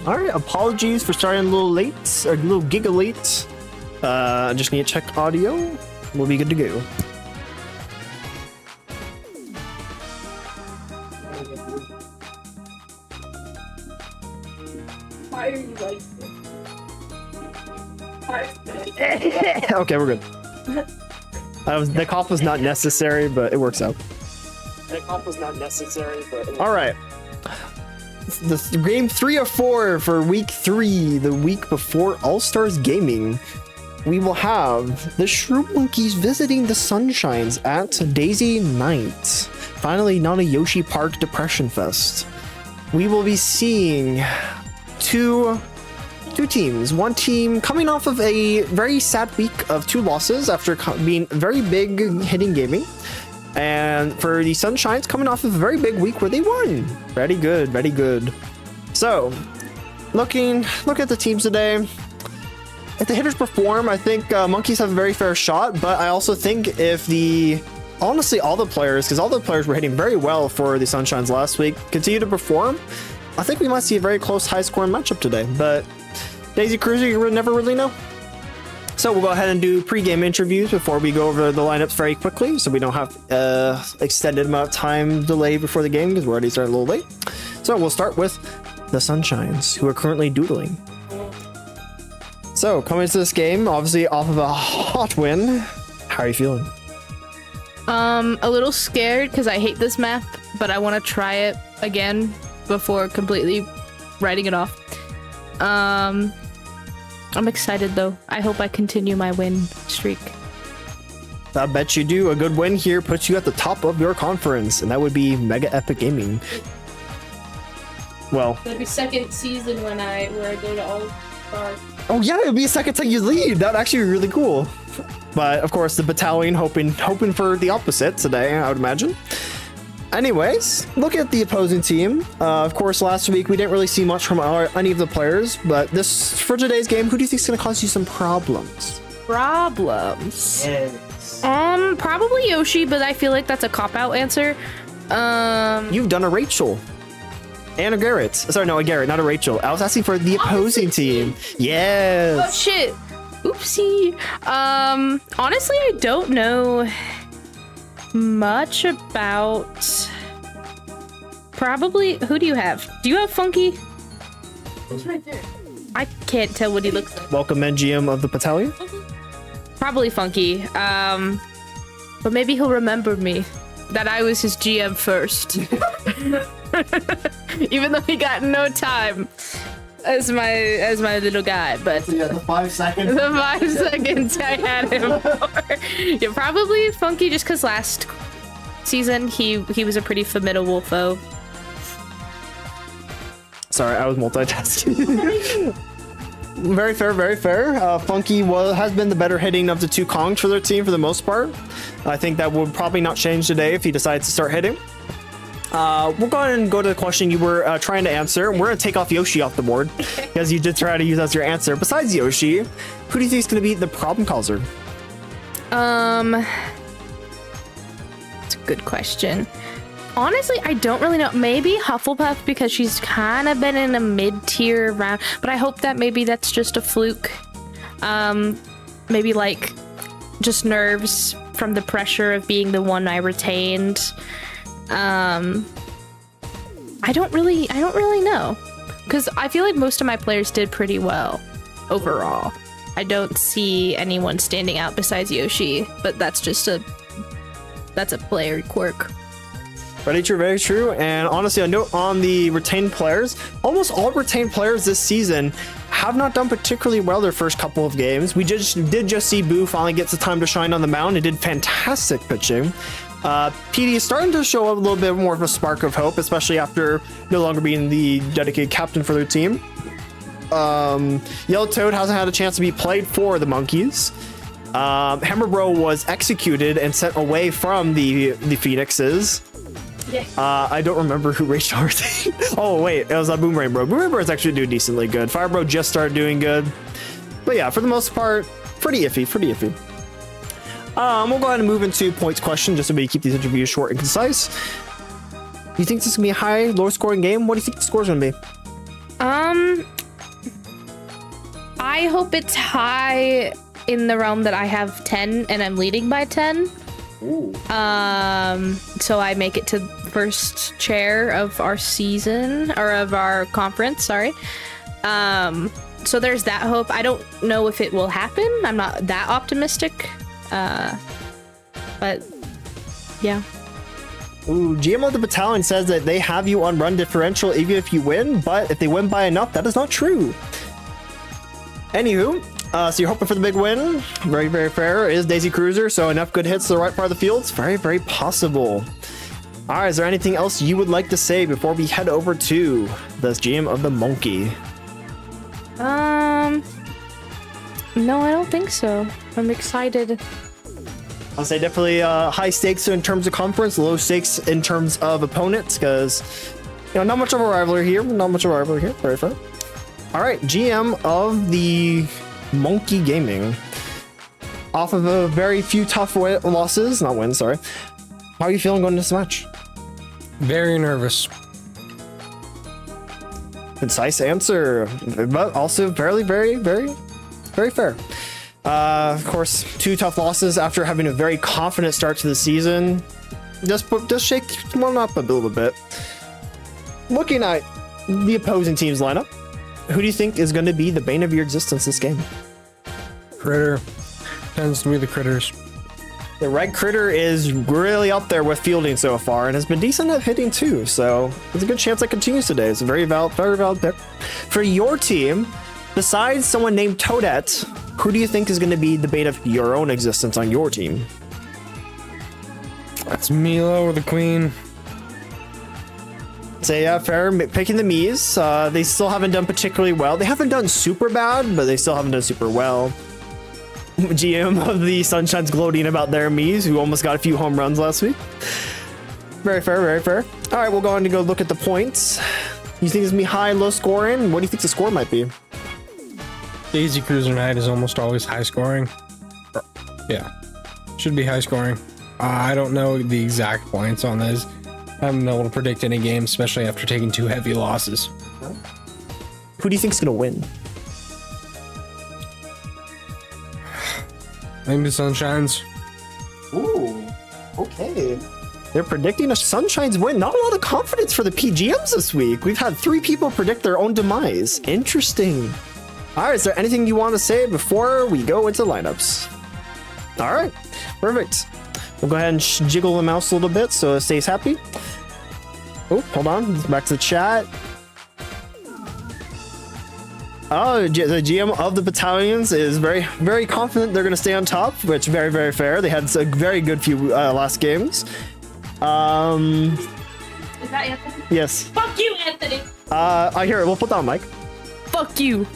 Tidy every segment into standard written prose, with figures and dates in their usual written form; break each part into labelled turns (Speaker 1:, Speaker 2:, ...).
Speaker 1: All right, apologies for starting a little late, or a little giga late. I just need to check audio. We'll be good to go.
Speaker 2: Why are you like this?
Speaker 1: Okay, we're good. The cough was not necessary, but it works out. The cough was not necessary, but all right. The game 3 of 4 for week 3, the week before All Stars Gaming. We will have the Shroom Monkeys visiting the Sunshines at Daisy Night. Finally, not a Yoshi Park Depression Fest. We will be seeing two teams. One team coming off of a very sad week of 2 losses after being very big hitting gaming. And for the Sunshines, coming off of a very big week where they won. Very good, very good. So, look at the teams today. If the hitters perform, I think Monkeys have a very fair shot. But I also think if honestly, all the players, because all the players were hitting very well for the Sunshines last week, continue to perform, I think we might see a very close, high-scoring matchup today. But Daisy Cruiser, you never really know. So we'll go ahead and do pre-game interviews before we go over the lineups very quickly, so we don't have extended amount of time delay before the game because we're already starting a little late. So we'll start with the Sunshines, who are currently doodling. So coming into this game, obviously off of a hot win, how are you feeling?
Speaker 2: A little scared because I hate this map, but I want to try it again before completely writing it off. I'm excited though. I hope I continue my win streak.
Speaker 1: I bet you do. A good win here puts you at the top of your conference, and that would be Mega Epic Gaming. Well,
Speaker 2: It'll be second season where I go to All Stars.
Speaker 1: oh yeah, it would be a second time you lead. That would actually be really cool. But of course, the battalion hoping for the opposite today, I would imagine. Anyways, look at the opposing team. Of course, last week we didn't really see much from any of the players, but for today's game, who do you think is going to cause you some problems?
Speaker 2: Problems?
Speaker 1: Yes.
Speaker 2: Probably Yoshi, but I feel like that's a cop-out answer.
Speaker 1: You've done a Rachel. And a Garrett. Sorry, no, a Garrett, not a Rachel. I was asking for the opposing team. Yes.
Speaker 2: Oh, shit. Oopsie. Honestly, I don't know much about... Probably... Who do you have? Do you have Funky?
Speaker 3: It's right there.
Speaker 2: I can't tell what he looks like.
Speaker 1: Welcome, NGM of the battalion.
Speaker 2: Probably Funky. But maybe he'll remember me. That I was his GM first. Even though he got no time as my little guy, but
Speaker 1: Yeah, the 5 seconds.
Speaker 2: the 5 seconds I had him for. Yeah, probably Funky just because last season he was a pretty formidable foe.
Speaker 1: Sorry, I was multitasking. Very fair, very fair. Funky has been the better hitting of the 2 Kongs for their team for the most part. I think that would probably not change today if he decides to start hitting. We'll go ahead and go to the question you were trying to answer. We're going to take off Yoshi off the board because you did try to use as your answer. Besides Yoshi, who do you think is going to be the problem causer?
Speaker 2: It's a good question. Honestly, I don't really know. Maybe Hufflepuff because she's kind of been in a mid-tier round, but I hope that maybe that's just a fluke. Maybe like just nerves from the pressure of being the one I retained. I don't really know, because I feel like most of my players did pretty well overall. I don't see anyone standing out besides Yoshi, but that's a player quirk.
Speaker 1: Very true, very true. And honestly, a note on the retained players. Almost all retained players this season have not done particularly well their first couple of games. We did just see Boo finally get the time to shine on the mound and did fantastic pitching. PD is starting to show a little bit more of a spark of hope, especially after no longer being the dedicated captain for their team. Yellow Toad hasn't had a chance to be played for the Monkeys. Hammer Bro was executed and sent away from the Phoenixes. I don't remember who Rachel Hurting. Oh wait, it was a Boomerang Bro. Boomerang Bro is actually doing decently good. Fire Bro just started doing good. But yeah, for the most part, pretty iffy, pretty iffy. We'll go ahead and move into points question just so we keep these interviews short and concise. You think this is gonna be a high, low scoring game? What do you think the score's gonna be?
Speaker 2: I hope it's high in the realm that I have 10 and I'm leading by 10.
Speaker 1: Ooh.
Speaker 2: So I make it to first chair of our season, or of our conference, sorry. So there's that hope. I don't know if it will happen. I'm not that optimistic. But yeah.
Speaker 1: Ooh, GM of the Battalion says that they have you on run differential even if you win, but if they win by enough, that is not true. Anywho, so you're hoping for the big win. Very, very fair. It is Daisy Cruiser, so enough good hits to the right part of the field. It's very, very possible. All right, is there anything else you would like to say before we head over to the GM of the Monkey?
Speaker 2: No, I don't think so. I'm excited.
Speaker 1: I'll say definitely high stakes in terms of conference, low stakes in terms of opponents, because not much of a rivalry here. Very fair. All right, GM of the Monkey Gaming. Off of a very few tough losses, not wins, sorry. How are you feeling going into this match?
Speaker 4: Very nervous.
Speaker 1: Concise answer, but also very, very, very, very fair. Of course, 2 tough losses after having a very confident start to the season. Just shake one up a little bit. Looking at the opposing team's lineup, who do you think is going to be the bane of your existence this game?
Speaker 4: Critter. Tends to be the critters.
Speaker 1: The Red Critter is really up there with fielding so far and has been decent at hitting too, so there's a good chance that continues today. It's a very valid pick. For your team, besides someone named Toadette, who do you think is going to be the bane of your own existence on your team?
Speaker 4: That's Milo or the Queen.
Speaker 1: So yeah, fair. Picking the Miis. They still haven't done particularly well. They haven't done super bad, but they still haven't done super well. GM of the Sunshine's gloating about their Miis, who almost got a few home runs last week. Very fair, very fair. All right, we'll go on to go look at the points. You think it's gonna be high, low scoring? What do you think the score might be?
Speaker 4: Daisy Cruiser Night is almost always high scoring. Yeah, should be high scoring. I don't know the exact points on this. I haven't been able to predict any game, especially after taking 2 heavy losses.
Speaker 1: Who do you think is gonna win?
Speaker 4: Maybe the Sunshines.
Speaker 1: Ooh, okay. They're predicting a Sunshine's win. Not a lot of confidence for the PGMs this week. We've had 3 people predict their own demise. Interesting. All right, is there anything you want to say before we go into lineups? All right, perfect. We'll go ahead and jiggle the mouse a little bit so it stays happy. Oh, hold on. Back to the chat. Oh, the GM of the Battalions is very, very confident they're going to stay on top, which very, very fair. They had a very good few last games.
Speaker 3: Is that Anthony?
Speaker 1: Yes.
Speaker 3: Fuck you, Anthony!
Speaker 1: I hear it. We'll put that on mic.
Speaker 2: Fuck you.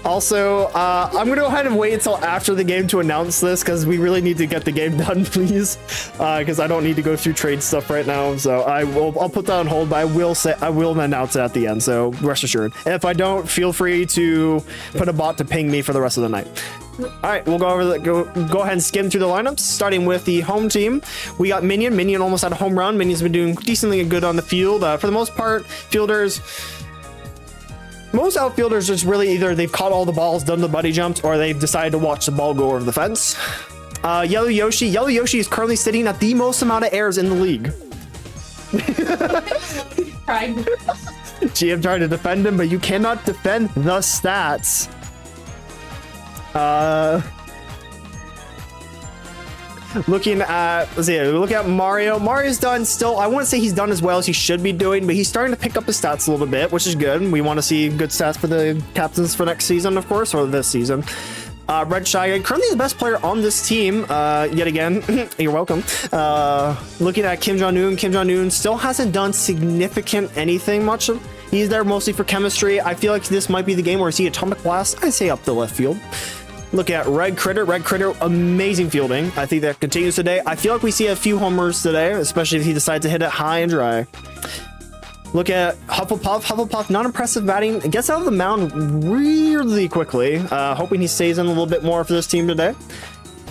Speaker 1: Also, I'm going to go ahead and wait until after the game to announce this because we really need to get the game done, please. Because I don't need to go through trade stuff right now. So I'll put that on hold, but I will announce it at the end. So rest assured. And if I don't, feel free to put a bot to ping me for the rest of the night. All right, we'll go ahead and skim through the lineups, starting with the home team. We got Minion. Minion almost had a home run. Minion's been doing decently good on the field. For the most part, most outfielders just really either they've caught all the balls, done the buddy jumps, or they've decided to watch the ball go over the fence. Yellow Yoshi is currently sitting at the most amount of errors in the league. GM tried to defend him, but you cannot defend the stats. Looking at Mario. Mario's done still. I wouldn't say he's done as well as he should be doing, but he's starting to pick up his stats a little bit, which is good. We want to see good stats for the captains for next season, of course, or this season. Red Shy, currently the best player on this team, yet again. You're welcome. Looking at Kim Jong-un. Kim Jong-un still hasn't done significant anything much. He's there mostly for chemistry. I feel like this might be the game where I see Atomic Blast. I'd say up the left field. Look at Red Critter. Red Critter, amazing fielding. I think that continues today. I feel like we see a few homers today, especially if he decides to hit it high and dry. Look at Hufflepuff. Hufflepuff, not impressive batting. Gets out of the mound really quickly. Hoping he stays in a little bit more for this team today.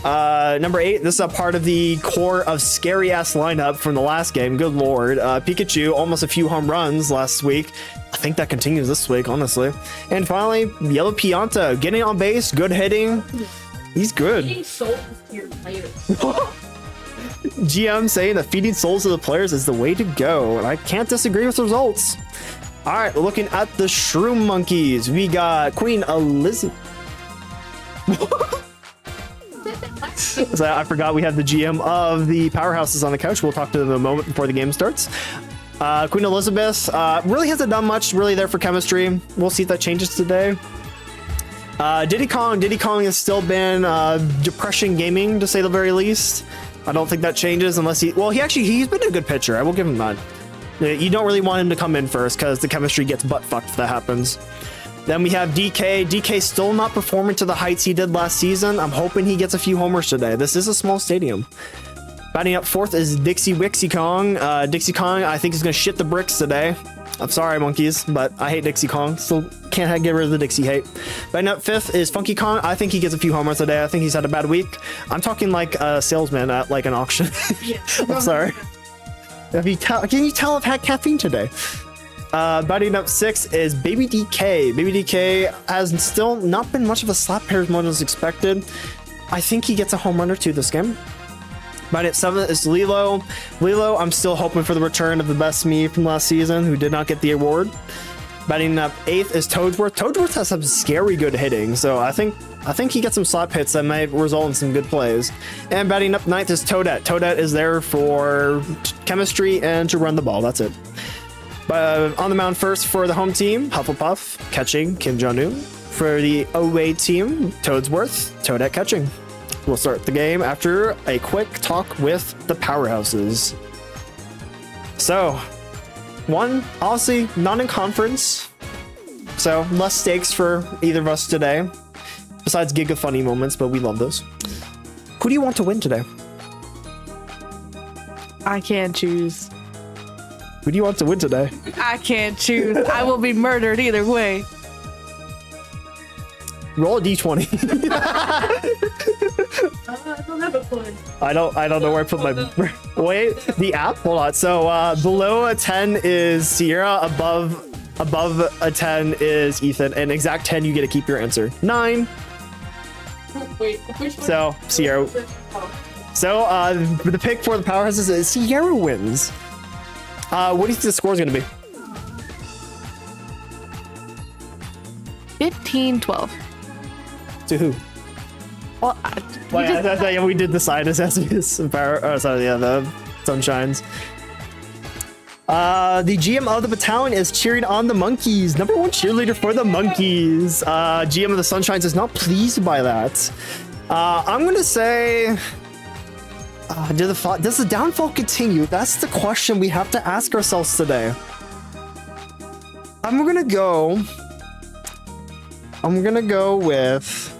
Speaker 1: Number 8, this is a part of the core of scary ass lineup from the last game. Good lord. Pikachu, almost a few home runs last week. I think that continues this week, honestly. And finally, Yellow Pianta, getting on base, good hitting. He's good.
Speaker 3: Feeding souls to your players.
Speaker 1: GM saying that feeding souls to the players is the way to go, and I can't disagree with the results. All right, looking at the Shroom Monkeys, we got Queen Elizabeth. So I forgot we have the GM of the Powerhouses on the couch. We'll talk to them in a moment before the game starts. Queen Elizabeth really hasn't done much really there for chemistry. We'll see if that changes today. Diddy Kong has still been depression gaming, to say the very least. I don't think that changes unless he's been a good pitcher. I will give him that. You don't really want him to come in first because the chemistry gets butt fucked if that happens. Then we have DK. DK still not performing to the heights he did last season. I'm hoping he gets a few homers today. This is a small stadium. Batting up 4th is Dixie Wixie Kong. Dixie Kong, I think, is going to shit the bricks today. I'm sorry, monkeys, but I hate Dixie Kong. Still can't get rid of the Dixie hate. Batting up 5th is Funky Kong. I think he gets a few homers today. I think he's had a bad week. I'm talking like a salesman at like an auction. I'm sorry. Can you tell I've had caffeine today? Batting up 6 is Baby DK. Baby DK has still not been much of a slap hitter as much as expected. I think he gets a home run or two this game. Batting at 7 is Lilo. Lilo, I'm still hoping for the return of the best me from last season, who did not get the award. Batting up 8th is Toadsworth. Toadsworth has some scary good hitting, so I think he gets some slap hits that might result in some good plays. And batting up 9th is Toadette. Toadette is there for chemistry and to run the ball. That's it. On the mound first for the home team, Hufflepuff catching Kim Jong-un. For the away team, Toadsworth, Toadette catching. We'll start the game after a quick talk with the Powerhouses. So, one, obviously not in conference, so less stakes for either of us today, besides Giga funny moments, but we love those. Who do you want to win today?
Speaker 5: I can't choose.
Speaker 1: Who do you want to win today?
Speaker 5: I can't choose. I will be murdered either way.
Speaker 1: Roll a d20.
Speaker 3: I don't have a clue.
Speaker 1: I don't know where I put my... Wait, the app? Hold on. So below a 10 is Sierra, above a 10 is Ethan, and exact 10 you get to keep your answer. 9.
Speaker 3: Wait, which one?
Speaker 1: So Sierra. So the pick for the Powerhouses is Sierra wins. What do you think the score is going to be?
Speaker 2: 15-12.
Speaker 1: To who?
Speaker 2: Well,
Speaker 1: We did decide as Power. Oh, sorry, yeah, the Sunshines. The GM of the battalion is cheering on the monkeys. Number 1 cheerleader for the monkeys. GM of the Sunshines is not pleased by that. I'm gonna say, does the downfall continue? That's the question we have to ask ourselves today. I'm gonna go with,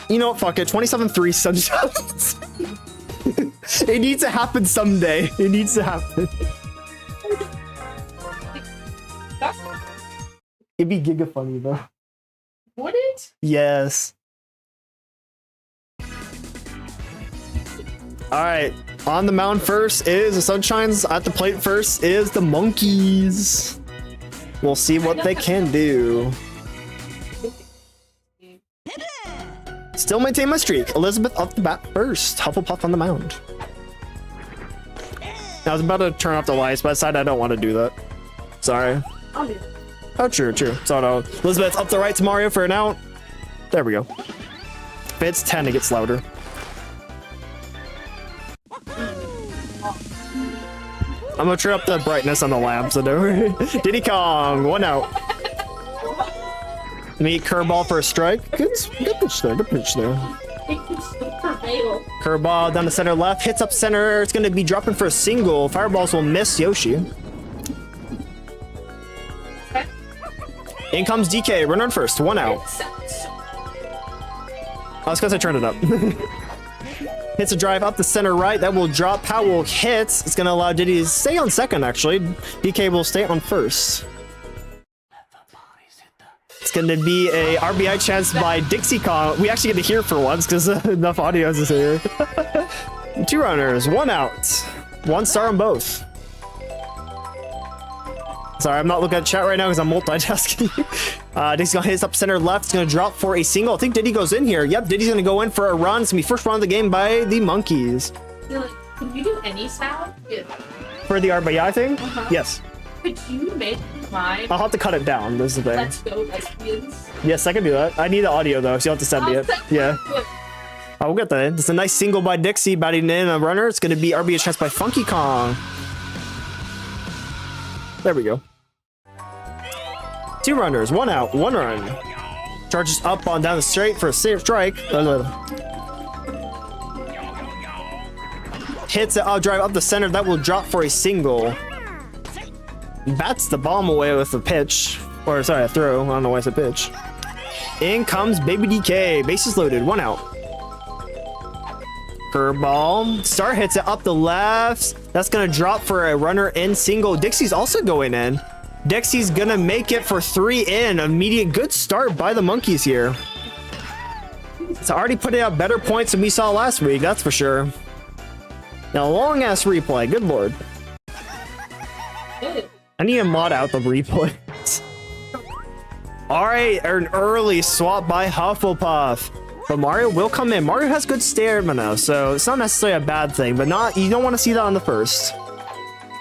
Speaker 1: you know what, fuck it, 27-3 Sunshines. It needs to happen someday. It needs to happen. It'd be giga funny though.
Speaker 3: Would it?
Speaker 1: Yes. Alright, on the mound first is the Sunshines. At the plate first is the monkeys. We'll see what they can do. Still maintain my streak. Elizabeth up the bat first. Hufflepuff on the mound. I was about to turn off the lights, but I decided I don't want to do that. Sorry.
Speaker 3: I'll do it.
Speaker 1: Oh, true. So no. Elizabeth up the right to Mario for an out. There we go. If it's 10, it gets louder. I'm gonna turn up the brightness on the lamps. Diddy Kong, 1 out. Meet curveball for a strike. Good pitch there. Good pitch there. Curveball down the center left. Hits up center. It's going to be dropping for a single. Fireballs will miss Yoshi. In comes DK. Runner on first. 1 out. Oh, it's because I turned it up. Hits a drive up the center right. That will drop. Powell hits. It's going to allow Diddy to stay on second, actually. DK will stay on first. It's going to be a RBI chance by Dixie Kong. We actually get to hear for once because enough audio is here. 2 runners, 1 out. 1 star on both. Sorry, I'm not looking at chat right now because I'm multitasking. Dixie's gonna hit us up center left. It's gonna drop for a single. I think Diddy goes in here. Yep, Diddy's gonna go in for a run. It's gonna be first run of the game by the Monkeys.
Speaker 3: Can you do any sound? Yeah.
Speaker 1: For the RBI thing? Yes.
Speaker 3: Could you make mine?
Speaker 1: I'll have to cut it down. This is the thing.
Speaker 3: Let's go, lesbians.
Speaker 1: Yes, I can do that. I need the audio though, so you'll have to send me it. Yeah. I will get that. It's a nice single by Dixie, batting in a runner. It's gonna be RBI chance by Funky Kong. There we go. 2 runners, 1 out, 1 run. Charges up on down the straight for a strike. Hits it out, drive up the center. That will drop for a single. Bats the bomb away with a pitch. Or sorry, a throw. I don't know why it's a pitch. In comes Baby DK. Bases loaded, 1 out. Curveball. Star hits it up the left. That's gonna drop for a runner in single. Dixie's also going in. Dixie's gonna make it for 3 in. Immediate good start by the Monkeys here. It's already putting out better points than we saw last week, that's for sure. Now, long ass replay, good lord. I need to mod out the replays. Alright, an early swap by Hufflepuff. But Mario will come in. Mario has good stamina, so it's not necessarily a bad thing, but you don't want to see that on the first.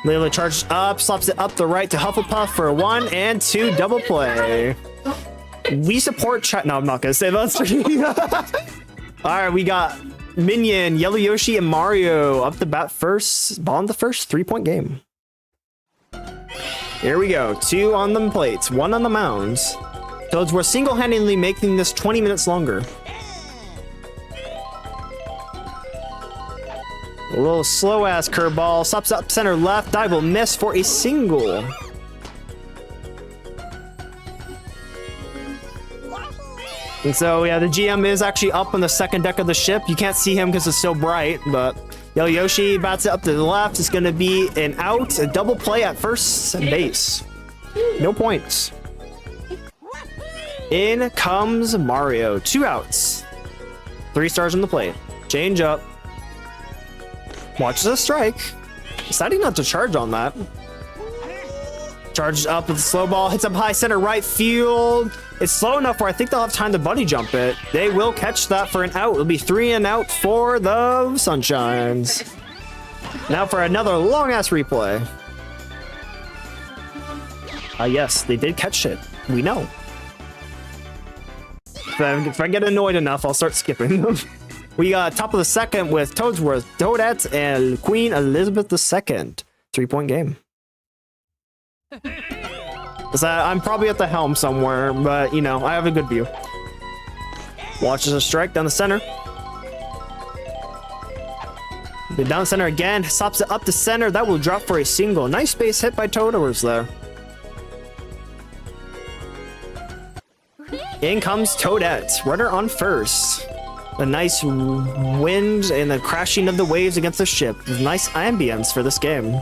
Speaker 1: Layla charges up, slaps it up the right to Hufflepuff for a 1 and 2 double play. We support chat. No, I'm not gonna say that. All right, we got Minion, Yellow Yoshi, and Mario up the bat first. Ball in the first 3-point game. Here we go. 2 on the plates, 1 on the mounds. Toads were single-handedly making this 20 minutes longer. A little slow ass curveball. Stops up center left. Dive will miss for a single. And so, yeah, the GM is actually up on the second deck of the ship. You can't see him because it's so bright, but Yellow Yoshi bats it up to the left. It's going to be an out, a double play at first base. No points. In comes Mario. 2 outs. 3 stars on the plate. Change up. Watches a strike. Deciding not to charge on that. Charges up with the slow ball. Hits up high center right field. It's slow enough where I think they'll have time to buddy jump it. They will catch that for an out. It'll be 3 and out for the Sunshines. Now for another long ass replay. Yes, they did catch it. We know. If I get annoyed enough, I'll start skipping them. We got top of the second with Toadsworth, Toadette, and Queen Elizabeth II. 3-point game. So I'm probably at the helm somewhere, but you know, I have a good view. Watches a strike down the center. The down center again, stops it up the center. That will drop for a single. Nice base hit by Toadworth there. In comes Toadette, runner on first. A nice wind and the crashing of the waves against the ship. Nice ambience for this game.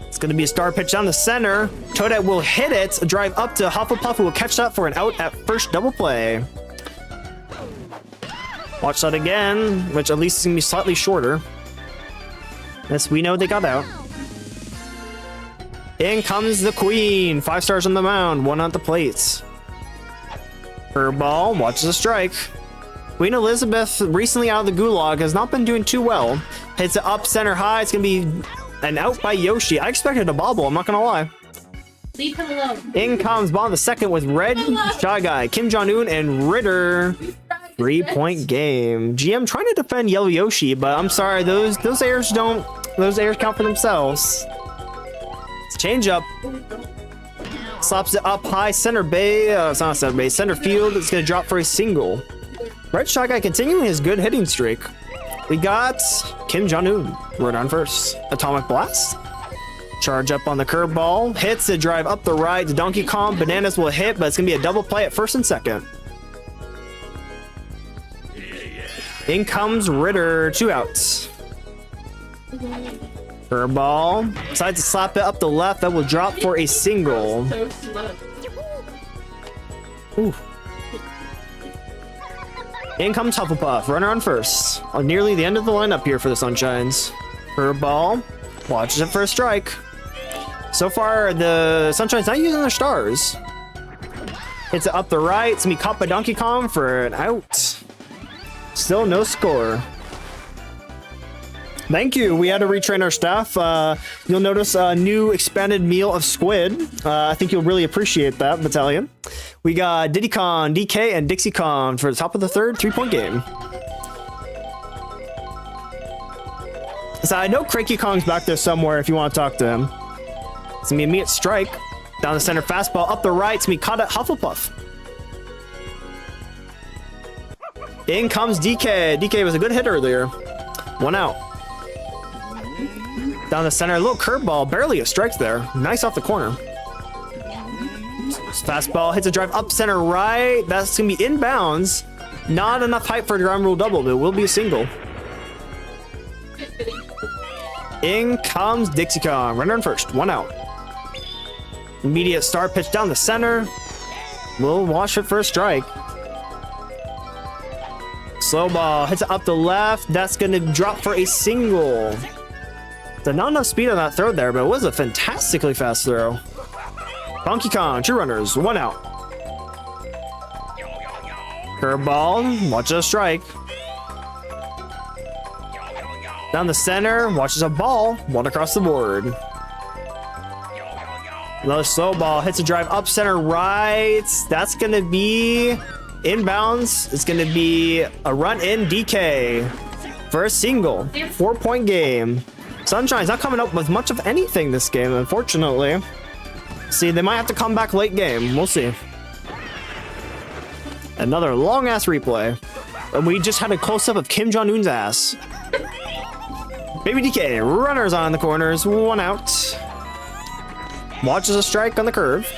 Speaker 1: It's going to be a star pitch down the center. Toadette will hit it. A drive up to Hufflepuff, who will catch that for an out at first double play. Watch that again, which at least is going to be slightly shorter. Yes, we know they got out. In comes the Queen. 5 stars on the mound, 1 on the plates. Curveball, watches a strike. Queen Elizabeth, recently out of the gulag, has not been doing too well. Hits it up center high. It's going to be an out by Yoshi. I expected a bobble, I'm not going to lie.
Speaker 3: Leave him alone.
Speaker 1: In comes ball in the second with Red, Shy Guy, Kim Jong-un, and Ritter. 3-point game. GM trying to defend Yellow Yoshi, but I'm sorry, those airs count for themselves. It's change up. Slaps it up high center bay. It's not center bay, center field. It's going to drop for a single. Red Shy Guy continuing his good hitting streak. We got Kim Jong-un. Right on first. Atomic Blast. Charge up on the curveball. Hits the drive up the right to Donkey Kong. Bananas will hit, but it's going to be a double play at first and second. In comes Ritter. 2 outs. Curveball. Decides to slap it up the left. That will drop for a single.
Speaker 3: So slow.
Speaker 1: Ooh. In comes Hufflepuff, runner on first. Nearly the end of the lineup here for the Sunshines. Curveball, watches it for a strike. So far, the Sunshine's not using their stars. Hits it up the right. It's gonna be caught by Donkey Kong for an out. Still no score. Thank you. We had to retrain our staff. You'll notice a new expanded meal of squid. I think you'll really appreciate that, Battalion. We got Diddy Kong, DK, and Dixie Kong for the top of the third 3-point game. So I know Cranky Kong's back there somewhere if you want to talk to him. It's gonna be immediate strike. Down the center fastball, up the right. It's gonna be caught at Hufflepuff. In comes DK. DK was a good hit earlier. 1 out. Down the center, a little curveball, barely a strike there. Nice off the corner. Fastball hits a drive up center right. That's gonna be inbounds. Not enough height for a ground rule double, but it will be a single. In comes Dixie Kong, runner on first, 1 out. Immediate start pitch down the center. We'll watch it for a strike. Slow ball hits it up the left. That's gonna drop for a single. So not enough speed on that throw there, but it was a fantastically fast throw. Donkey Kong, 2 runners, 1 out. Curveball, watches a strike. Down the center, watches a ball, 1 across the board. Another slow ball, hits a drive up center right. That's gonna be inbounds. It's gonna be a run in DK for a single. 4-point game. Sunshine's not coming up with much of anything this game, unfortunately. See, they might have to come back late game. We'll see. Another long-ass replay. And we just had a close-up of Kim Jong-un's ass. Baby DK, runners on the corners, 1 out. Watches a strike on the curve.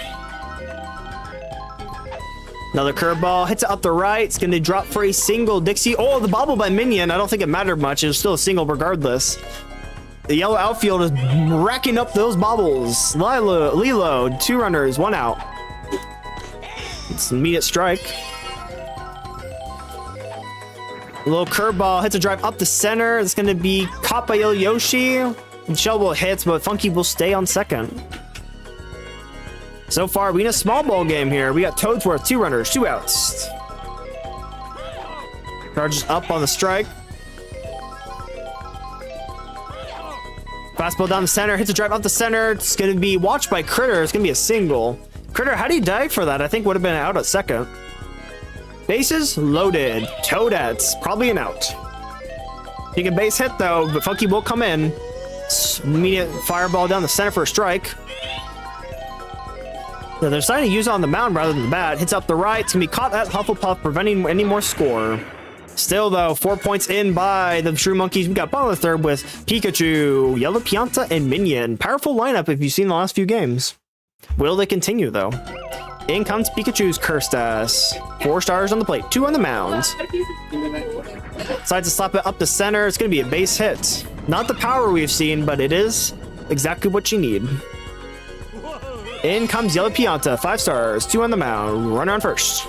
Speaker 1: Another curveball, hits it up the right. It's going to drop for a single. Dixie, oh, the bobble by Minion. I don't think it mattered much. It was still a single regardless. The yellow outfield is racking up those bobbles. Lilo, 2 runners, 1 out. It's an immediate strike. A little curveball hits a drive up the center. It's going to be caught by Yoshi. Shell will hits, but Funky will stay on second. So far, we in a small ball game here. We got Toadsworth, 2 runners, 2 outs. Charges up on the strike. Fastball down the center, hits a drive up the center. It's going to be watched by Critter. It's going to be a single. Critter, how do you dive for that? I think would have been out at second. Bases loaded. Toadettes, probably an out. You can base hit though, but Funky will come in. Immediate fireball down the center for a strike. So they're deciding to use it on the mound rather than the bat. Hits up the right. It's going to be caught at Hufflepuff, preventing any more score. Still, though, 4 points in by the Shrew Monkeys. We got bottom of the third with Pikachu, Yellow Pianta, and Minion. Powerful lineup if you've seen the last few games. Will they continue, though? In comes Pikachu's cursed ass. 4 stars on the plate, 2 on the mound. Decides to slap it up the center. It's going to be a base hit. Not the power we've seen, but it is exactly what you need. In comes Yellow Pianta, 5 stars, 2 on the mound. Runner on first.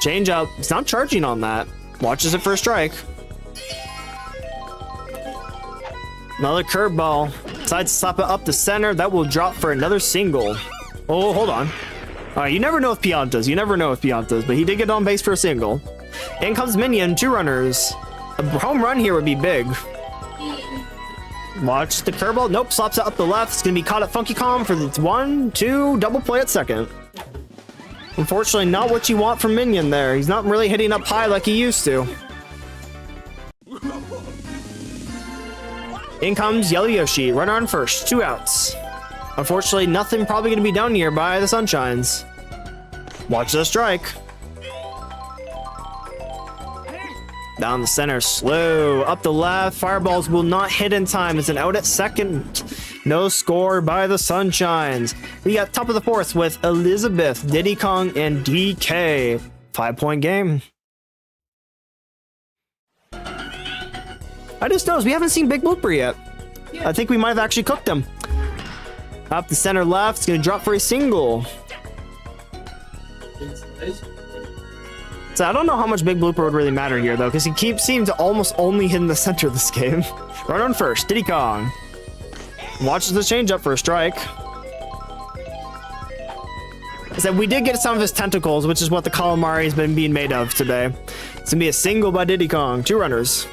Speaker 1: Change up. It's not charging on that. Watches it for a strike. Another curveball. Decides to slap it up the center. That will drop for another single. Oh, hold on. All right, you never know with Piantas. You never know with Piantas, but he did get on base for a single. In comes Minion, 2 runners. A home run here would be big. Watch the curveball. Nope, slaps it up the left. It's going to be caught at Funky Kong for the 1-2 double play at second. Unfortunately, not what you want from Minion there. He's not really hitting up high like he used to. In comes Yellow Yoshi, runner on first, 2 outs. Unfortunately, nothing probably going to be down here by the Sunshines. Watch the strike. Down the center, slow. Up the left, fireballs will not hit in time. It's an out at second. No score by the Sunshines. We got top of the fourth with Elizabeth, Diddy Kong, and DK. 5-point game. I just noticed we haven't seen Big Blooper yet. I think we might have actually cooked him. Up the center left, it's going to drop for a single. So I don't know how much Big Blooper would really matter here, though, because he seems to almost only hit in the center of this game. Run on first, Diddy Kong. Watches the change up for a strike. So we did get some of his tentacles, which is what the calamari has been being made of today. It's gonna be a single by Diddy Kong. 2 runners.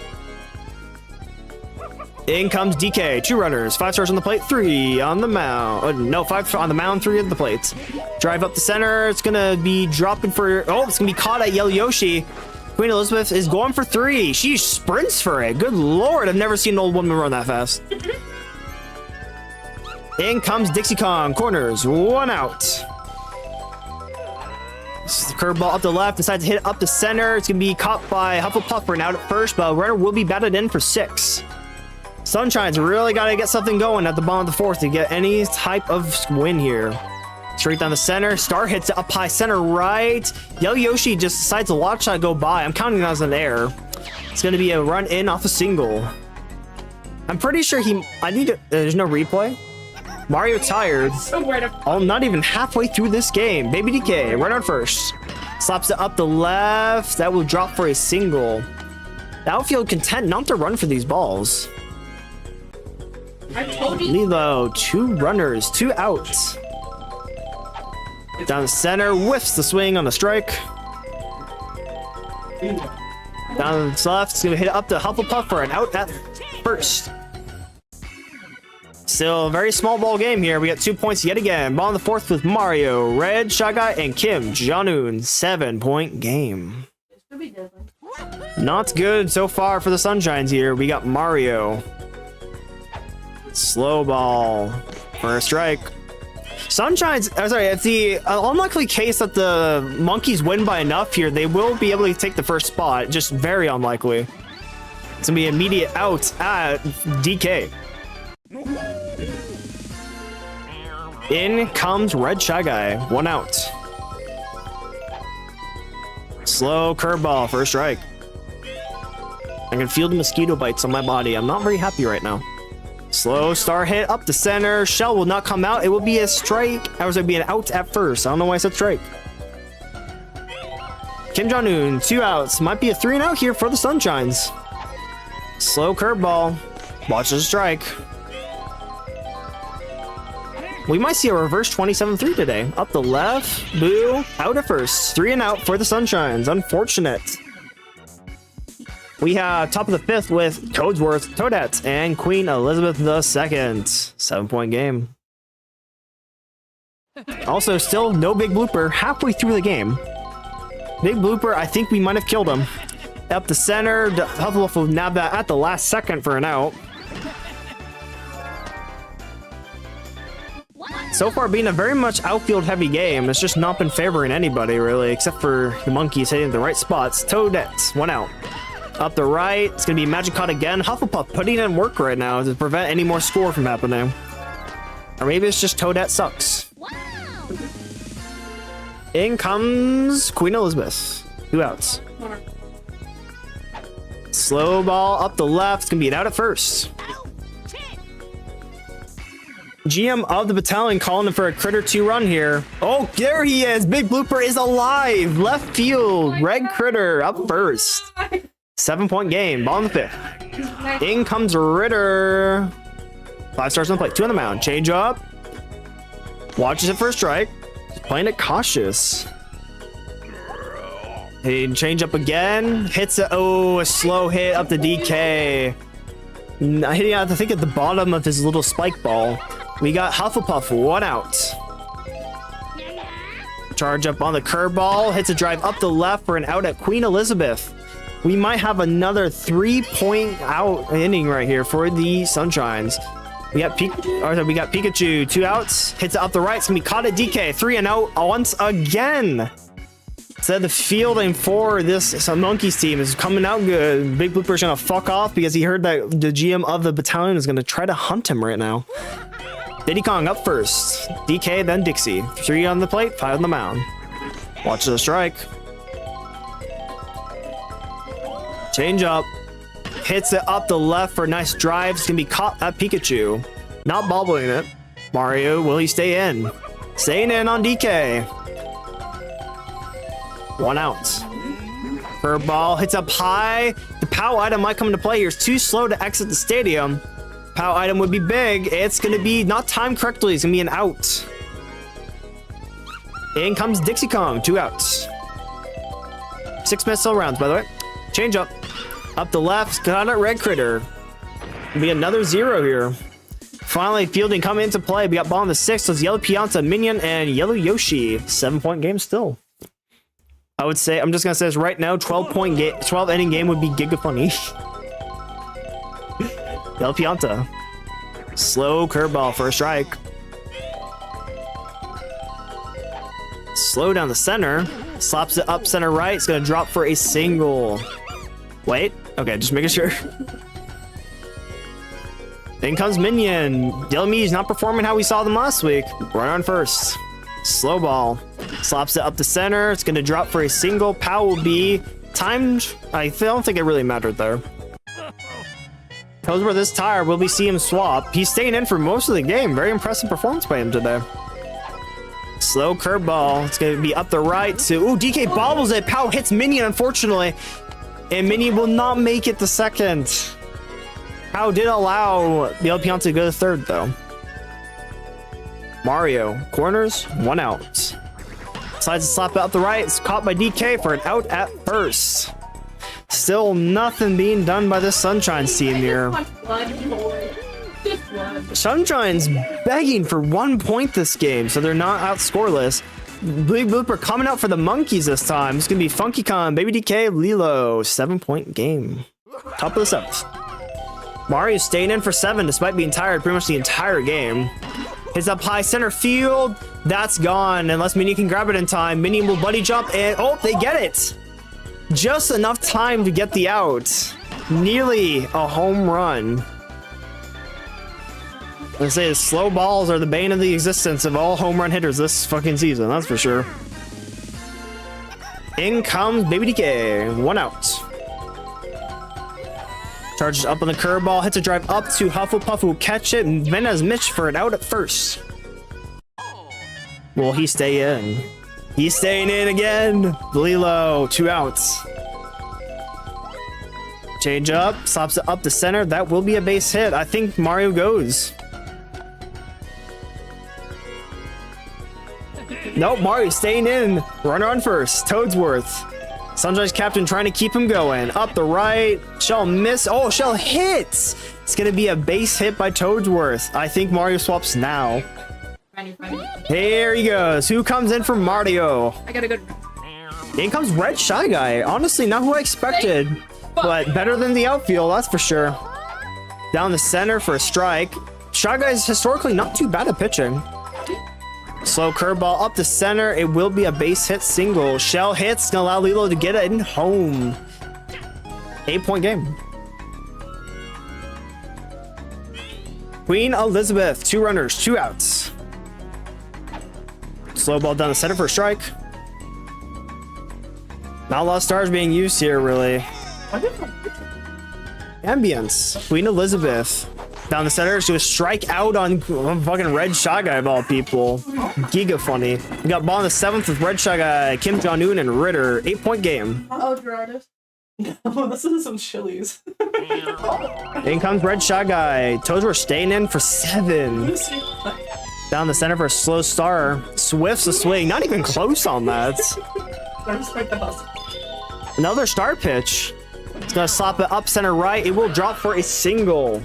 Speaker 1: In comes DK. 2 runners. 5 stars on the plate. 3 on the mound. No, 5 on the mound. 3 on the plates. Drive up the center. It's gonna be dropping for. Oh, it's gonna be caught at Yellow Yoshi. Queen Elizabeth is going for 3. She sprints for it. Good lord, I've never seen an old woman run that fast. In comes Dixie Kong. Corners. 1 out. Curveball up the left, decides to hit it up the center. It's gonna be caught by Hufflepuff for an out at first, but runner will be batted in for 6. Sunshine's really got to get something going at the bottom of the 4th to get any type of win here. Straight down the center, Star hits it up high center right. Yellow Yoshi just decides to watch that go by. I'm counting that as an error. It's gonna be a run in off a single. I'm pretty sure there's no replay. Mario tired. Oh, not even halfway through this game. Baby DK, run on first. Slaps it up the left. That will drop for a single. The outfield content not to run for these balls.
Speaker 3: I told you.
Speaker 1: Lilo, 2 runners, 2 outs. Down the center, whiffs the swing on the strike. Down the left, it's gonna hit it up to Hufflepuff for an out at first. Still a very small ball game here. We got 2 points yet again. Ball in the 4th with Mario, Red, Shy Guy, and Kim Jong-un. 7-point game. Not good so far for the Sunshines here. We got Mario. Slow ball for a strike. Sunshines, if the unlikely case that the Monkeys win by enough here, they will be able to take the first spot. Just very unlikely. It's gonna be immediate out at DK. In comes Red Shy Guy. 1 out. Slow curveball for a strike. I can feel the mosquito bites on my body. I'm not very happy right now. Slow Star hit up the center. Shell will not come out. It will be a strike. I was going to be an out at first. I don't know why I said strike. Kim Jong-un, 2 outs. Might be a 3 and out here for the Sunshines. Slow curveball. Watch the strike. We might see a reverse 27-3 today. Up the left. Boo. Out at first. 3 and out for the Sunshines. Unfortunate. We have top of the 5th with Codsworth, Toadette, and Queen Elizabeth II. 7-point game. Also, still no Big Blooper halfway through the game. Big Blooper, I think we might have killed him. Up the center, Hufflepuff will nab that at the last second for an out. So far, being a very much outfield heavy game, it's just not been favoring anybody really, except for the Monkeys hitting the right spots. Toadette, 1 out. Up the right, it's gonna be Magikarp again. Hufflepuff putting in work right now to prevent any more score from happening. Or maybe it's just Toadette sucks. In comes Queen Elizabeth. 2 outs. Slow ball up the left. It's gonna be an out at first. GM of the battalion calling for a Critter 2 run here. Oh, there he is. Big Blooper is alive. Left field. Red Critter up first. 7-point game. Ball in the 5th. In comes Ritter. 5 stars on the plate. 2 on the mound. Change up. Watches it for a strike. Just playing it cautious. He change up again. Hits it. Oh, a slow hit up the DK. Hitting out, I think, at the bottom of his little spike ball. We got Hufflepuff. 1 out. Charge up on the curveball. Hits a drive up the left for an out at Queen Elizabeth. We might have another 3-point out inning right here for the Sunshines. We got Pikachu, 2 outs. Hits it up the right. It's gonna be caught at DK. 3 and out once again. So the fielding for this Monkeys team is coming out good. Big Blooper's gonna fuck off because he heard that the GM of the battalion is gonna try to hunt him right now. Diddy Kong up first. DK, then Dixie. 3 on the plate, 5 on the mound. Watch the strike. Change up. Hits it up the left for a nice drive. It's gonna be caught at Pikachu. Not bobbling it. Mario, will he stay in? Staying in on DK. 1 out. Curveball hits up high. The POW item might come into play here. It's too slow to exit the stadium. POW item would be big. It's going to be not timed correctly. It's going to be an out. In comes Dixie Kong. 2 outs. 6 missile rounds, by the way. Change up. Up the left. Got it. Red Critter. It'll be another 0 here. Finally, fielding come into play. We got ball in the 6th. So it's Yellow Pianta, Minion, and Yellow Yoshi. 7-point game still. I would say, I'm just going to say this right now, 12 inning game would be giga funny. Yellow Pianta. Slow curveball for a strike. Slow down the center. Slaps it up center right. It's going to drop for a single. Wait. Okay, just making sure. In comes Minion. Yellow Me's not performing how we saw them last week. Run on first. Slow ball. Slaps it up the center. It's going to drop for a single. POW will be timed. I don't think it really mattered there. Toadsworth is tired. Will we see him swap? He's staying in for most of the game. Very impressive performance by him today. Slow curveball. It's going to be up the right to... Ooh, DK bobbles it. POW hits Minion, unfortunately. And Minion will not make it to second. POW did allow the El Pianta to go to third, though. Mario. Corners. 1 out. Decides to slap it up the right. It's caught by DK for an out at first. Still nothing being done by the Sunshine's team here. Sunshine's begging for 1 point this game, so they're not out scoreless. Big Blooper coming out for the monkeys this time. It's going to be Funky Kong, Baby DK, Lilo. 7-point game. Top of the 7th. Mario's staying in for 7 despite being tired pretty much the entire game. Hits up high center field. That's gone unless Minion can grab it in time. Minion will buddy jump and oh, they get it. Just enough time to get the out. Nearly a home run. I say slow balls are the bane of the existence of all home run hitters this fucking season, that's for sure. In comes Baby DK. 1 out. Charges up on the curveball, hits a drive up to Hufflepuff, who will catch it, and then has Mitch for an out at first. Will he stay in? He's staying in again. Lilo, 2 outs. Change up, slaps it up the center. That will be a base hit. I think Mario goes. Nope, Mario staying in. Runner on first. Toadsworth. Sunshine's captain trying to keep him going. Up the right. Shell miss. Oh, Shell hits. It's going to be a base hit by Toadsworth. I think Mario swaps now. Here he goes. Who comes in for Mario?
Speaker 3: I gotta go.
Speaker 1: In comes Red Shy Guy. Honestly, not who I expected, but better than the outfield, that's for sure. Down the center for a strike. Shy Guy's historically not too bad at pitching. Slow curveball up the center. It will be a base hit single. Shell hits. Gonna allow Lilo to get it in home. 8-point game. Queen Elizabeth. 2 runners, 2 outs. Slow ball down the center for a strike. Not a lot of stars being used here, really. Ambience. Queen Elizabeth. Down the center, she was strike out on fucking Red Shy Guy of all people. Giga funny. We got ball in the 7th with Red Shy Guy, Kim Jong-un, and Ritter. 8-point game.
Speaker 3: Oh, Gerardus. No, this is some chilies.
Speaker 1: In comes Red Shy Guy. Toadsworth staying in for 7. Down the center for a slow star. Swift's a swing. Not even close on that. Another star pitch. It's gonna slap it up center right. It will drop for a single.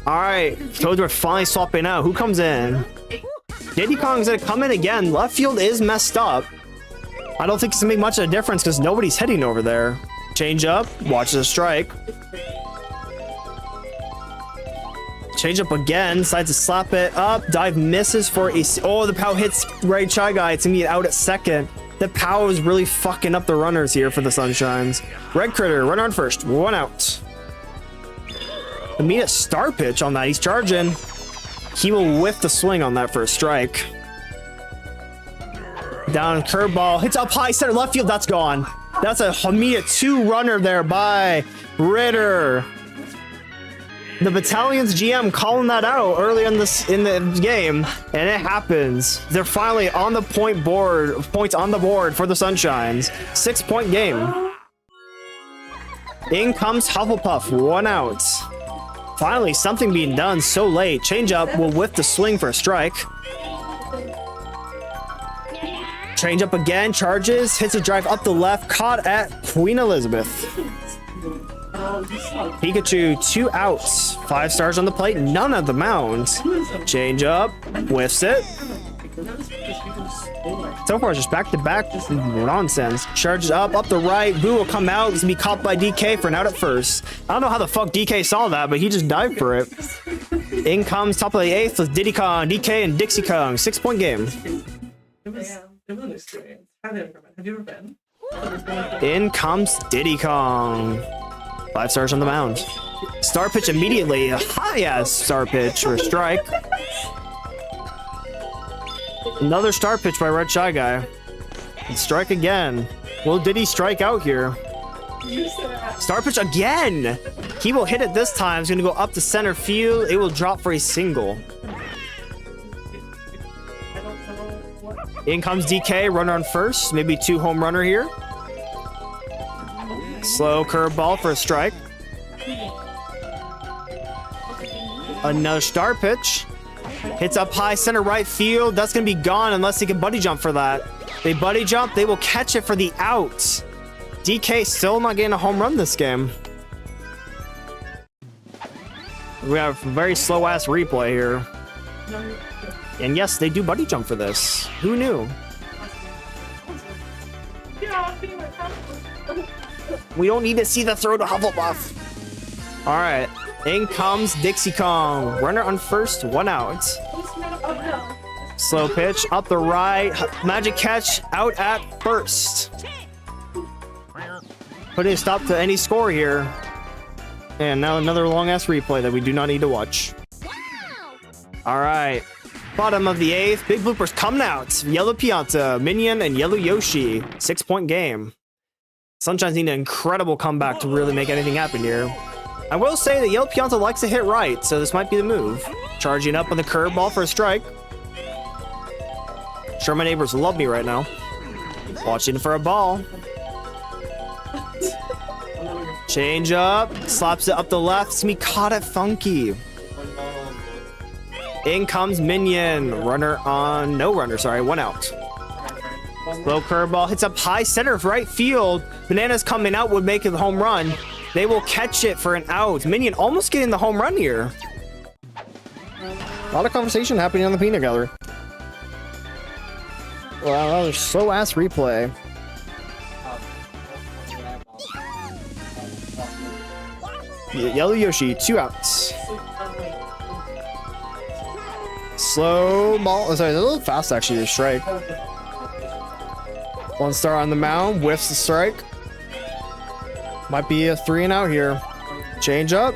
Speaker 1: Alright, Toadsworth finally swapping out. Who comes in? Diddy Kong's gonna come in again. Left field is messed up. I don't think it's gonna make much of a difference because nobody's hitting over there. Change up, watch the strike. Change up again, decides to slap it up. Dive misses for a... Oh, the POW hits Red Shy Guy. It's gonna be out at second. The POW is really fucking up the runners here for the Sunshines. Red Critter, run on first. 1 out. Immediate star pitch on that. He's charging. He will whiff the swing on that for a strike. Down curveball. Hits up high center left field. That's gone. That's a immediate 2-runner there by Ritter. The Battalion's GM calling that out early in the game, and it happens. They're finally on the points on the board for the Sunshines. 6-point game. In comes Hufflepuff, 1 out. Finally, something being done so late. Change up will whiff the swing for a strike. Change up again, charges, hits a drive up the left, caught at Queen Elizabeth. Pikachu, 2 outs. 5 stars on the plate, none at the mound. Change up, whiffs it. So far, it's just back-to-back nonsense. Charges up the right. Boo will come out. He's gonna be caught by DK for an out at first. I don't know how the fuck DK saw that, but he just dived for it. In comes top of the 8th with Diddy Kong, DK, and Dixie Kong. 6-point game.
Speaker 3: It was an experience. Have you ever been?
Speaker 1: In comes Diddy Kong. 5 stars on the mound. Star pitch immediately. A high-ass star pitch for a strike. Another star pitch by Red Shy Guy. And strike again. Will Diddy strike out here? Star pitch again! He will hit it this time. It's going to go up to center field. It will drop for a single. In comes DK, runner on first. Maybe 2 home runner here. Slow curveball for a strike. Another star pitch. Hits up high center right field. That's going to be gone unless they can buddy jump for that. They buddy jump. They will catch it for the out. DK still not getting a home run this game. We have a very slow ass replay here. And yes, they do buddy jump for this. Who knew? We don't need to see the throw to Hufflepuff. All right. In comes Dixie Kong. Runner on first, 1 out. Slow pitch up the right. Magic catch out at first. Putting a stop to any score here. And now another long ass replay that we do not need to watch. All right. Bottom of the 8th. Big bloopers coming out. Yellow Pianta, Minion, and Yellow Yoshi. 6-point game. Sunshine's need an incredible comeback to really make anything happen here. I will say that Yellow Pianta likes to hit right, so this might be the move. Charging up on the curveball for a strike. Sure, my neighbors love me right now. Watching for a ball. Change up. Slaps it up the left. It's gonna be caught at Funky. In comes Minion. Runner on... No runner, sorry. 1 out. Low curveball. Hits up high center of right field. Bananas coming out would make it a home run. They will catch it for an out. Minion almost getting the home run here. A lot of conversation happening on the peanut gallery. Wow, that was slow ass replay. Yellow Yoshi, 2 outs. Slow ball. Oh, sorry, they're a little fast actually to strike. 1 star on the mound, whiffs the strike. Might be a 3 and out here. Change up,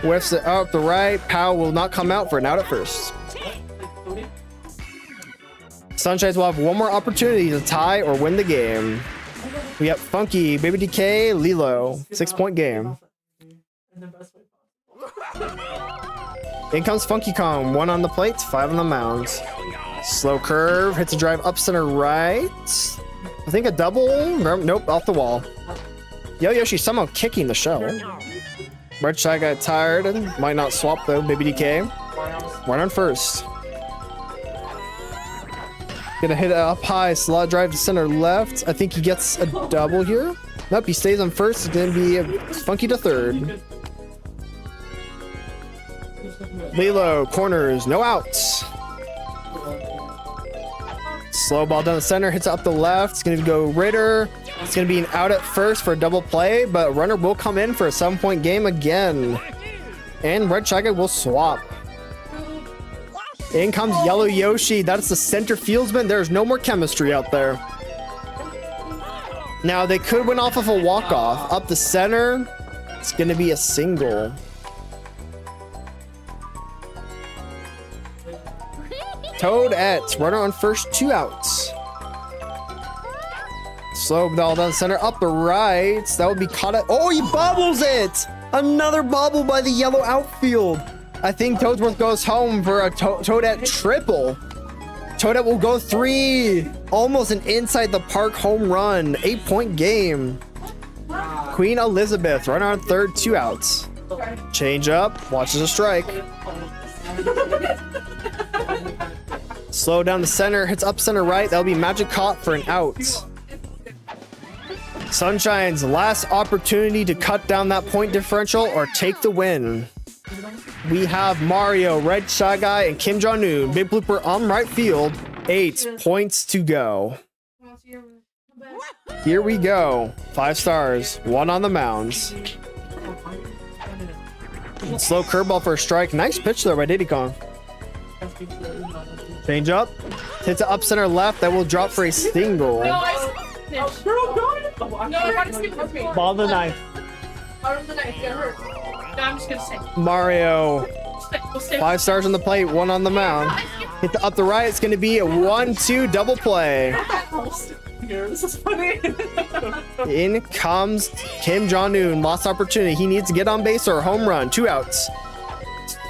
Speaker 1: whiffs it up the right. Powell will not come out for an out at first. Sunshines will have 1 more opportunity to tie or win the game. We got Funky, Baby DK, Lilo. 6-point game. In comes Funky Kong. 1 on the plate, 5 on the mound. Slow curve, hits a drive up center right. I think a double. Nope, off the wall. Yo Yoshi somehow kicking the shell. Red Shy got tired and might not swap though. Baby DK. Run on first. Gonna hit it up high. Slot drive to center left. I think he gets a double here. Nope, he stays on first. It's gonna be a Funky to third. Lilo, corners, no outs. Slow ball down the center, hits up the left. It's gonna go Ritter. It's gonna be an out at first for a double play, but runner will come in for a 7-point game again. And Red Shy Guy will swap. In comes Yellow Yoshi. That's the center fieldsman. There's no more chemistry out there. Now they could win off of a walk-off. Up the center, it's gonna be a single. Toadette, runner on first, 2 outs. Slow ball down center, up the right. That would be caught at. Oh, he bobbles it! Another bobble by the yellow outfield. I think Toadsworth goes home for a Toadette triple. Toadette will go 3. Almost an inside the park home run. 8-point game. Queen Elizabeth, runner on third, 2 outs. Change up, watches a strike. Slow down the center, hits up center right. That'll be Magic caught for an out. Sunshine's last opportunity to cut down that point differential or take the win. We have Mario, Red Shy Guy, and Kim Jong-un. Big blooper on right field. 8 points to go. Here we go. 5 stars, 1 on the mounds. Slow curveball for a strike. Nice pitch there by Diddy Kong. Change up. Hits it up center left. That will drop for a single. Ball the knife. Mario. 5 stars on the plate, 1 on the mound. Hit the up the right. It's going to be a 1-2 double play.
Speaker 3: This is funny.
Speaker 1: In comes Kim Jong-un. Lost opportunity. He needs to get on base or a home run. 2 outs.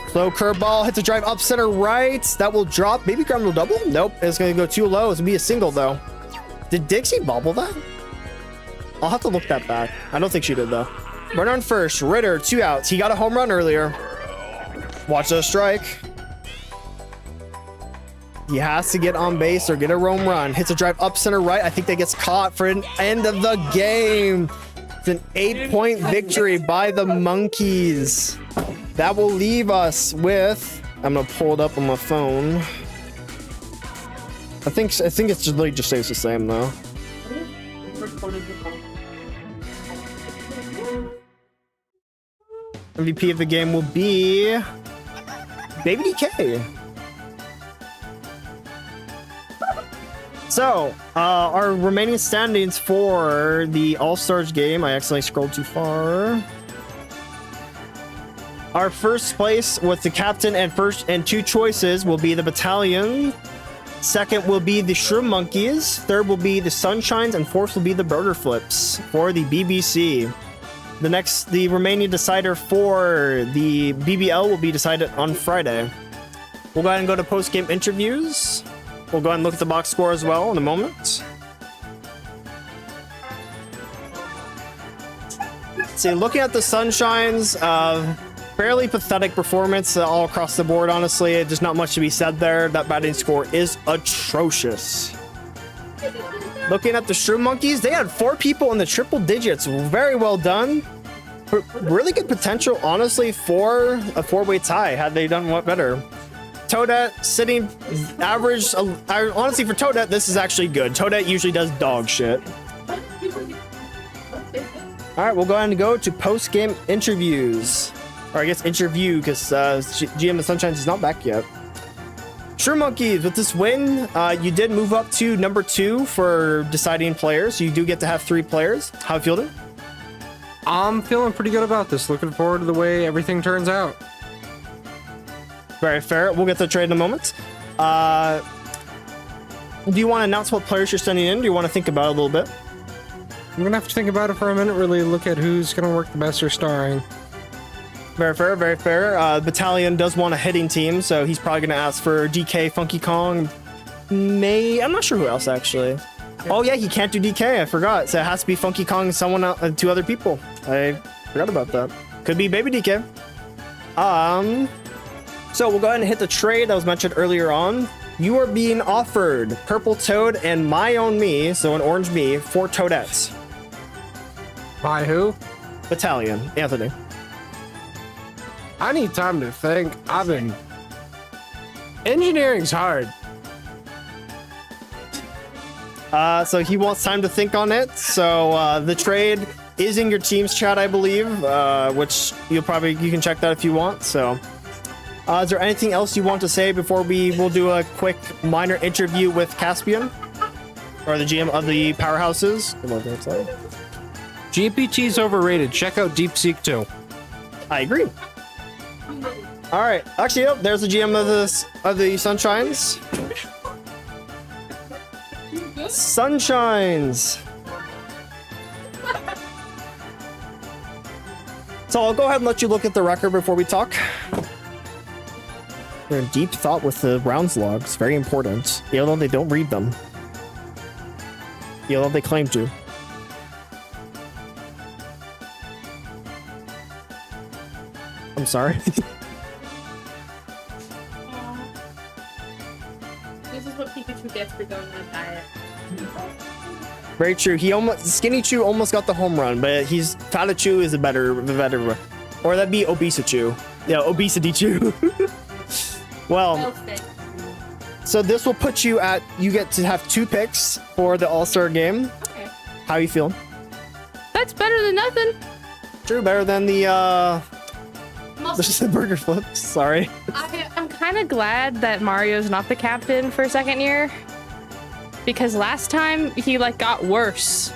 Speaker 1: Slow curveball. Hits a drive up center right. That will drop. Maybe ground will double? Nope. It's going to go too low. It's going to be a single, though. Did Dixie bobble that? I'll have to look that back. I don't think she did, though. Runner on first. Ritter, 2 outs. He got a home run earlier. Watch the strike. He has to get on base or get a home run. Hits a drive up center right. I think that gets caught for an end of the game. It's an 8-point victory by the Monkeys. That will leave us with... I'm going to pull it up on my phone. I think it's just really just stays the same, though. MVP of the game will be... Baby DK. So, our remaining standings for the All-Stars game, I accidentally scrolled too far. Our first place with the captain and 2 choices will be the Battalion. Second will be the Shroom Monkeys. Third will be the Sunshines, and fourth will be the Burger Flips for the BBC. The remaining decider for the BBL will be decided on Friday. We'll go ahead and go to post-game interviews. We'll go ahead and look at the box score as well in a moment. See, looking at the Sunshines, fairly pathetic performance all across the board, honestly. There's not much to be said there. That batting score is atrocious. Looking at the Shroom Monkeys, they had 4 people in the triple digits. Very well done. Really good potential, honestly, for a 4-way tie had they done what better. Toadette sitting average. Honestly, for Toadette, this is actually good. Toadette usually does dog shit. All right, we'll go ahead and go to post-game interviews. Or I guess interview, because GM of Sunshines is not back yet. Shroom Monkeys, with this win, you did move up to number 2 for deciding players. You do get to have 3 players. How you feeling?
Speaker 4: I'm feeling pretty good about this. Looking forward to the way everything turns out.
Speaker 1: Very fair. We'll get to the trade in a moment. Do you want to announce what players you're sending in? Do you want to think about it a little bit?
Speaker 4: I'm going to have to think about it for a minute, really look at who's going to work the best for starring.
Speaker 1: Very fair, very fair. Battalion does want a hitting team, so he's probably going to ask for DK, Funky Kong, I'm not sure who else, actually. Oh, yeah, he can't do DK. I forgot. So it has to be Funky Kong and someone else, 2 other people. I forgot about that. Could be Baby DK. So we'll go ahead and hit the trade that was mentioned earlier on. You are being offered Purple Toad and My Own Me, so an orange me, 4 Toadettes.
Speaker 4: By who?
Speaker 1: Battalion. Anthony.
Speaker 4: I need time to think. Engineering's hard.
Speaker 1: So he wants time to think on it. So the trade is in your team's chat, I believe, which you can check that if you want. So is there anything else you want to say before we'll do a quick minor interview with Caspian, or the GM of the Powerhouses?
Speaker 4: GPT's overrated. Check out DeepSeek 2.
Speaker 1: I agree. All right. Actually, yep, there's the GM of the Sunshines. Sunshines. So I'll go ahead and let you look at the record before we talk. They're in deep thought with the rounds logs. Very important. Even though they don't read them. Even though they claim to. I'm sorry.
Speaker 2: This is what Pikachu gets for going on a diet.
Speaker 1: Very true. Skinny Chew almost got the home run, but Fatachu is the better, or that'd be Obesichu. Yeah, Obesity Chew. Well, so this will put you you get to have 2 picks for the All-Star game.
Speaker 2: Okay.
Speaker 1: How you feeling?
Speaker 2: That's better than nothing.
Speaker 1: True, better than the burger flips. Sorry.
Speaker 2: I'm kind of glad that Mario's not the captain for second year. Because last time he got worse.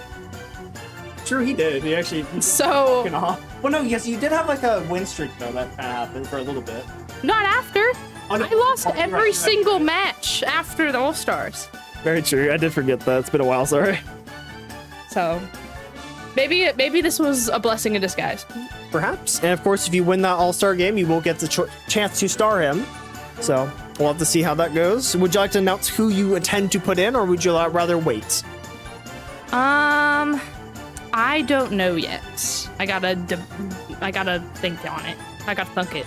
Speaker 1: True, he did. He actually
Speaker 2: So
Speaker 1: off. Well, no, yes, you did have a win streak though that kind of happened for a little bit.
Speaker 2: not after.
Speaker 1: Oh, no.
Speaker 2: I lost
Speaker 1: Oh,
Speaker 2: every
Speaker 1: right.
Speaker 2: single match after the All Stars.
Speaker 1: Very true. I did forget that. It's been a while. Sorry.
Speaker 2: So maybe this was a blessing in disguise.
Speaker 1: Perhaps. And of course, if you win that All-Star game, you will get the chance to star him. So we'll have to see how that goes. Would you like to announce who you intend to put in, or would you rather wait?
Speaker 2: I don't know yet. I gotta think on it. I gotta thunk it.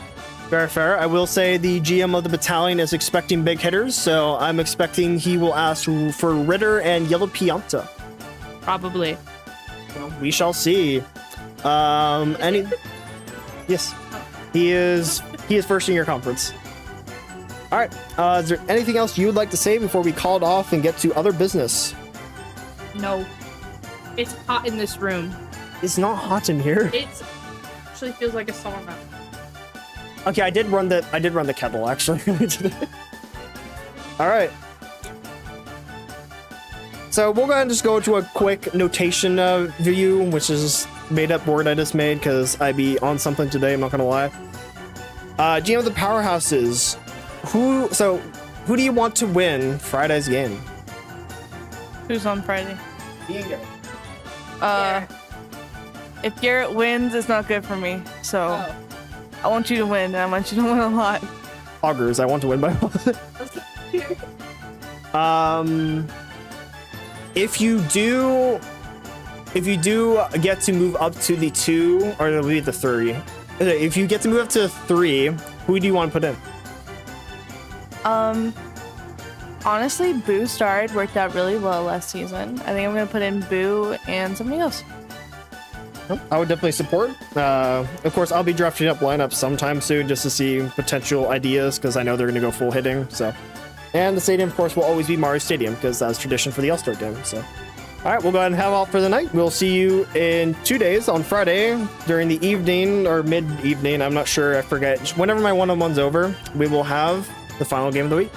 Speaker 1: Very fair. I will say the GM of the battalion is expecting big hitters, so I'm expecting he will ask for Ritter and Yellow Pianta.
Speaker 2: Probably.
Speaker 1: Well, we shall see. Yes, he is first in your conference. All right. Is there anything else you would like to say before we call it off and get to other business?
Speaker 2: No. It's hot in this room.
Speaker 1: It's not hot in here.
Speaker 2: It actually feels like a sauna.
Speaker 1: Okay, I did run the kettle actually. All right. So we'll go ahead and just go to a quick notation view, which is made up board I just made because I be on something today. I'm not gonna lie. GM of the powerhouses. Who do you want to win Friday's game?
Speaker 5: Who's on Friday?
Speaker 1: Diego.
Speaker 5: If Garrett wins, it's not good for me. So
Speaker 2: Oh.
Speaker 5: I want you to win, and I want you to win a lot.
Speaker 1: Augers, I want to win by if you do get to move up to the 2, or it'll be the 3. If you get to move up to 3, who do you want to put in?
Speaker 5: Honestly, Boo starred worked out really well last season. I think I'm gonna put in Boo and somebody else.
Speaker 1: I would definitely support. Of course, I'll be drafting up lineups sometime soon just to see potential ideas because I know they're going to go full hitting. So, and the stadium, of course, will always be Mario Stadium because that's tradition for the All-Star game. So, all right, we'll go ahead and have off for the night. We'll see you in 2 days on Friday during the evening or mid-evening. I'm not sure. I forget. Whenever my one-on-one's over, we will have the final game of the week.